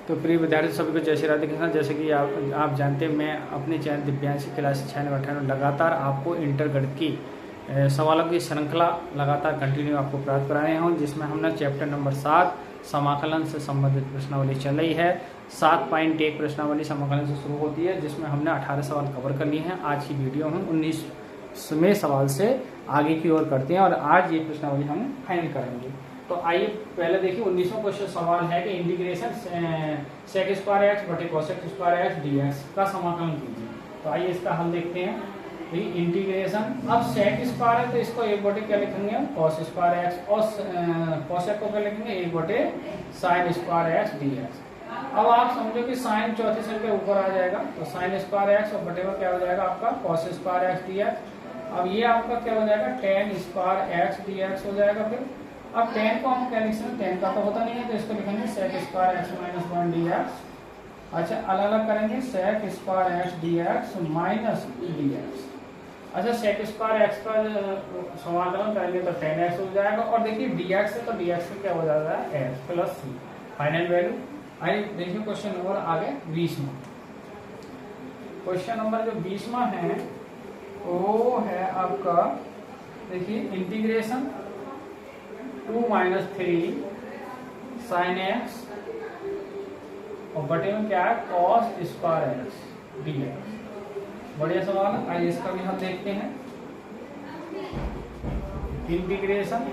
तो प्रिय विद्यार्थी सभी को जय श्री राधे कृष्णा। जैसे कि आप जानते हैं, मैं अपने चैनल दिव्यांशी क्लास 96 लगातार आपको इंटर गणित की सवालों की श्रृंखला लगातार कंटिन्यू आपको प्राप्त करा रहे हूँ, जिसमें हमने चैप्टर नंबर 7 समाकलन से संबंधित प्रश्नावली चल रही है। 7.1 प्रश्नावली समाकलन से शुरू होती है, जिसमें हमने 18 सवाल कवर कर लिए हैं। आज की वीडियो हम 19वें सवाल से आगे की ओर करते हैं और आज ये प्रश्नावली हम फाइनल करेंगे। तो आइए पहले देखिए 19वां क्वेश्चन सवाल है कि इंटीग्रेशन सेक स्क्वायर एक्स बटे कोसेक स्क्वायर एक्स डीएक्स का समाकलन कीजिए। तो आइए इसका हल देखते हैं। इंटीग्रेशन, अब सेक स्क्वायर है तो इसको एक बटे क्या लिखेंगे हम, कॉस स्क्वायर एक्स, और कोसेक को क्या लिखेंगे, एक बटे साइन स्क्वायर एक्स डीएक्स। अब आप समझो कि साइन चौथी संख्या ऊपर आ जाएगा, तो साइन स्क्वायर एक्स और बटे में क्या हो जाएगा आपका कॉस स्क्वायर एक्स डीएक्स। अब ये आपका क्या हो जाएगा, टेन स्क्वायर एक्स डीएक्स हो जाएगा। फिर अब टेन को हम क्या लिख सकते हैं, टेन का तो होता नहीं है, तो इसको लिखेंगे sec square X minus 1 dx. अच्छा, अलग अलग करेंगे, sec square X dx minus dx. अच्छा, सेक स्क्वायर एक्स का समाकलन करेंगे तो 10x हो जाएगा, और देखिए dx है तो dx से क्या हो जाता है x प्लस सी फाइनल वैल्यू। आइए देखिए क्वेश्चन नंबर आगे 20वां। क्वेश्चन नंबर जो 20वां है वो है आपका, देखिए इंटीग्रेशन 2 - 3 साइन एक्स और बटे में क्या है कॉस स्क्वायर एक्स डीएक्स। बढ़िया सवाल है, आइए इसका भी हम देखते हैं। इंटीग्रेशन,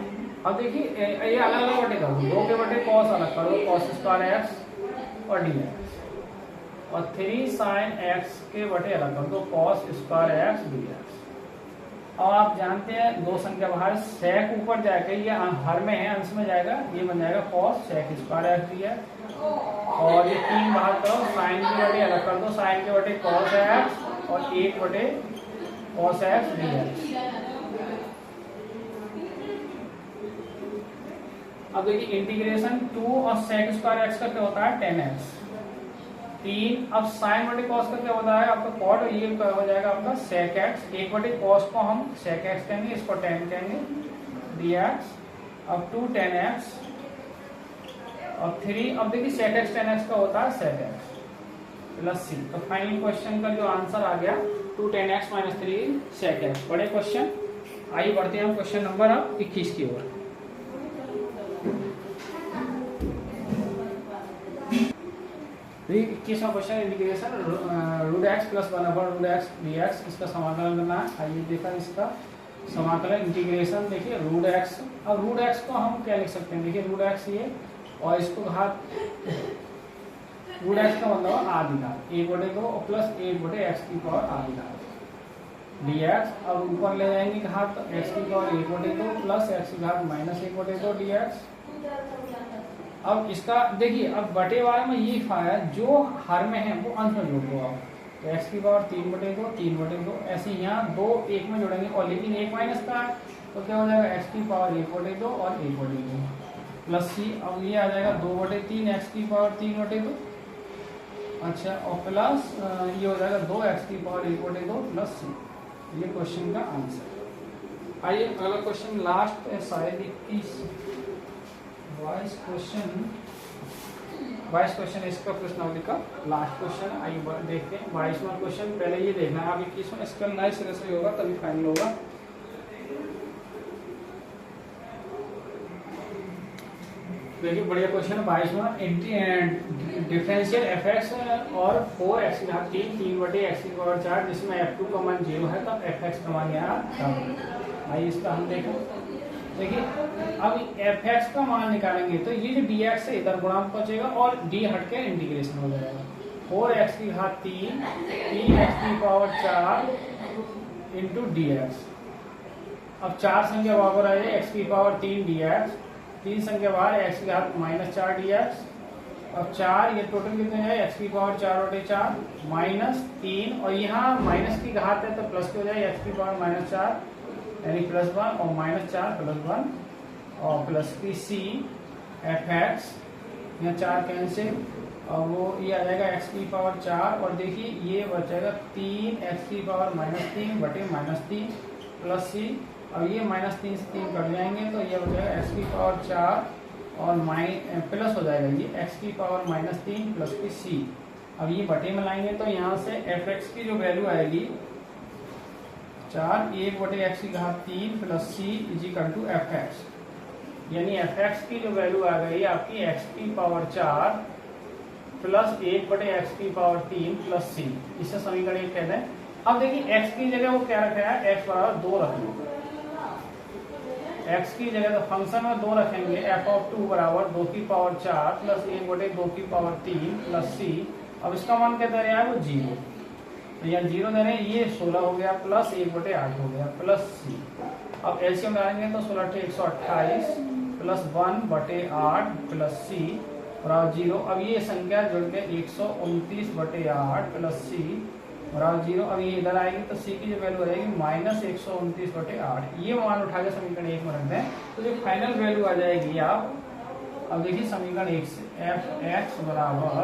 अब देखिए ये अलग अलग बटे करो, 2 के बटे कॉस अलग करो, कॉस स्क्वायर एक्स और डीएक्स, और 3 साइन एक्स के बटे अलग कर दो, कॉस स्क्वायर एक्स डीएक्स। और आप जानते हैं दो संख्या बाहर, सेक ऊपर जाएगा, ये हर में है, अंश में जाएगा, ये बन जाएगा cos sec square X dx. और ये 3 बाहर करो, साइन के बटे अलग कर दो, साइन के बटे कॉस एक्स और 1 बटे कॉस एक्स डीएक्स। अब देखिए इंटीग्रेशन 2 और सेक स्क्वायर एक्स का क्या होता है 10x 3। अब साइन बटे कॉस का क्या होता है आपका कॉट, ये क्या हो जाएगा आपका सेक एक्स, 1 बटे कॉस को हम सेक एक्स कहेंगे, इसको 10 कहेंगे डीएक्स। अब 2 10x और 3, अब देखिए सेक एक्स 10x का होता है सेक एक्स प्लस सी। तो फाइनल क्वेश्चन का जो आंसर आ गया 2 10x - 3 सेक एक्स। बड़े क्वेश्चन, आइए बढ़ते हैं हम क्वेश्चन नंबर अब 21 की ओर। देखिए 21वां question, integration root x plus 1/√x dx, इसका समाकलन करना है। आइए देखा इसका समाकलन इंटीग्रेशन, देखिए रूट एक्स। अब रूट एक्स को हम क्या लिख सकते हैं, देखिए रूट एक्स ये, और इसको घात, रूट एक्स का मतलब आधी घात 1/2 और प्लस 1 बटे एक्स की पावर आधी घात डीएक्स। अब ऊपर ले जाएंगे घात, तो एक्स की पावर 1/2 प्लस एक्स की घात माइनस 1/2 डीएक्स। अब इसका देखिए, अब बटे वाले में ये फाया जो हर में है वो अंश में जोड़ दो आप, तो एक्स की पावर 3/2 3/2, ऐसे यहाँ 2 1 में जोड़ेंगे, और लेकिन 1 माइनस का है तो क्या हो जाएगा एक्स की पावर 1/2 और 1/2 प्लस सी। अब ये आ जाएगा 2/3 एक्स की पावर 3/2। अच्छा, और प्लस ये हो जाएगा 2 एक्स की पावर 1/2 प्लस सी। ये क्वेश्चन का आंसर। आइए अगला क्वेश्चन लास्ट है, शायद 22 क्वेश्चन इसका प्रश्नावली का लास्ट क्वेश्चन। आइए देखते हैं 22वां क्वेश्चन। पहले ये देखना है, अब 21वां इसका नए सिरे से होगा तभी फाइनल होगा। देखिए बढ़िया क्वेश्चन है 22वां, डिफरेंशियल एफ एक्स और 4x की घात 3 बटे एक्स की पावर 4, जिसमें f2 का मान 0 है, तब fx का मान यहाँ तब। आइए इसका हम देखें। देखिए अब fx का मान निकालेंगे तो ये जो dx से इधर गुणांक पहुंचेगा और d हट के इंटीग्रेशन हो जाएगा। 4x की घात 3 3x की पावर 4 इंटू dx। अब 4 संख्या बराबर आ जाए x की पावर 3 dx, 3 संख्या बाहर x की घात -4 dx। अब 4 ये टोटल कितने है, x की पावर 4/4 -3, और यहाँ माइनस की घात है तो प्लस की हो जाए, x की पावर -4 यानी +1 और -4 +1 और प्लस की सी एफ एक्स, यहाँ 4 कैंसिल, और वो ये आ जाएगा x की पावर 4, और देखिए ये बचेगा 3x की पावर -3 बटे -3 प्लस सी। अब ये -3 से 3 कट जाएंगे तो ये बचेगा x की पावर 4 और प्लस हो जाएगा ये x की पावर -3 प्लस की c। अब ये बटे में लाएंगे तो यहाँ से fx की जो वैल्यू आएगी 4 1/x3 plus c is equal to fx, यानी fx की जो वैल्यू आ गई आपकी x की power 4 plus 1/x3 plus c। इसे समीकरण 1 कहते हैं। अब देखिए x की जगह वो क्या रखा है, x बराबर 2 रख लो। x की जगह तो फंक्शन में 2 रखेंगे, f(2) बराबर 2 की पावर 4 प्लस 1/2 की पावर 3 प्लस c। अब इसका मान क्या दे रहे हैं वो 0, तो यहाँ 0 दे रहे हैं, ये 16 हो गया प्लस 1/8 हो गया प्लस c। अब एलसीएम डालेंगे तो 16 × 128 प्लस 1/8 प्लस c बराबर 0। अब ये संख्या जुड़ के 129/8 प्लस c बराबर 0। अब ये इधर आएगी तो c की जो वैल्यू रहेगी -129/8। ये मान उठा के समीकरण 1 में रख दें तो जो फाइनल वैल्यू आ जाएगी आप, अब देखिए समीकरण 1 से f(x) बराबर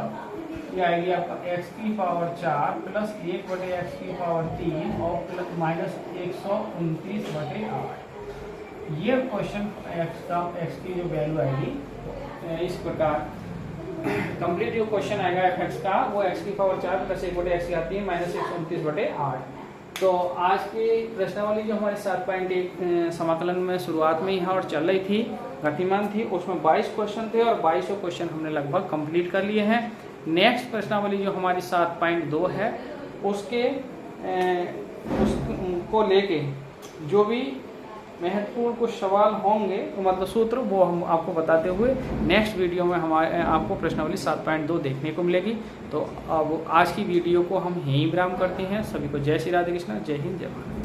ये आएगी आपका x की पावर 4 प्लस 1/x3 और प्लस -129/8। ये क्वेश्चन x की जो वैल्यू आएगी इस प्रकार कंप्लीट जो क्वेश्चन आएगा fx का वो x की पावर 4 प्लस 1/x -129/8। तो आज की प्रश्नावली जो हमारे 7.1 समाकलन में शुरुआत में ही है और चल रही थी, गतिमान थी, उसमें 22 क्वेश्चन थे और 22 क्वेश्चन हमने लगभग कंप्लीट कर लिए हैं। नेक्स्ट प्रश्नावली जो हमारी 7.2 है उसको लेके जो भी महत्वपूर्ण कुछ सवाल होंगे तो मतलब सूत्र वो हम आपको बताते हुए नेक्स्ट वीडियो में हमारे आपको प्रश्नावली 7.2 देखने को मिलेगी। तो अब आज की वीडियो को हम यहीं विराम करते हैं। सभी को जय श्री राधे कृष्ण, जय हिंद, जय भारत।